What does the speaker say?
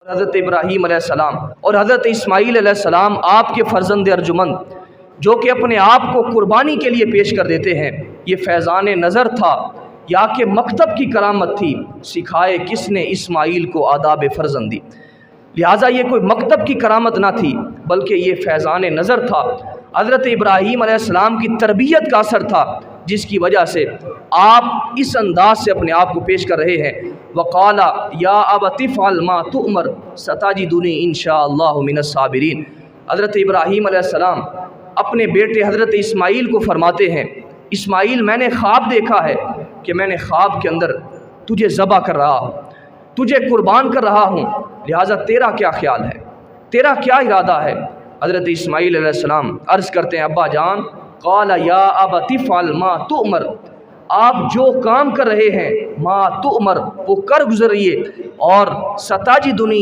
حضرت ابراہیم علیہ السلام اور حضرت اسماعیل علیہ السلام آپ کے فرزند ارجمند جو کہ اپنے آپ کو قربانی کے لیے پیش کر دیتے ہیں، یہ فیضان نظر تھا یا کہ مکتب کی کرامت تھی؟ سکھائے کس نے اسماعیل کو آداب فرزندی؟ لہٰذا یہ کوئی مکتب کی کرامت نہ تھی بلکہ یہ فیضان نظر تھا، حضرت ابراہیم علیہ السلام کی تربیت کا اثر تھا، جس کی وجہ سے آپ اس انداز سے اپنے آپ کو پیش کر رہے ہیں۔ وقال یا ابت افعل ما تؤمر ستجدنی ان شاء اللہ من الصابرین۔ حضرت ابراہیم علیہ السلام اپنے بیٹے حضرت اسماعیل کو فرماتے ہیں، اسماعیل میں نے خواب دیکھا ہے کہ میں نے خواب کے اندر تجھے ذبح کر رہا ہوں، تجھے قربان کر رہا ہوں، لہٰذا تیرا کیا خیال ہے، تیرا کیا ارادہ ہے؟ حضرت اسماعیل علیہ السلام عرض کرتے ہیں، ابا جان، قال یا ابت افعل ما تؤمر، آپ جو کام کر رہے ہیں ما تؤمر وہ کر گزریے، اور ستجدنی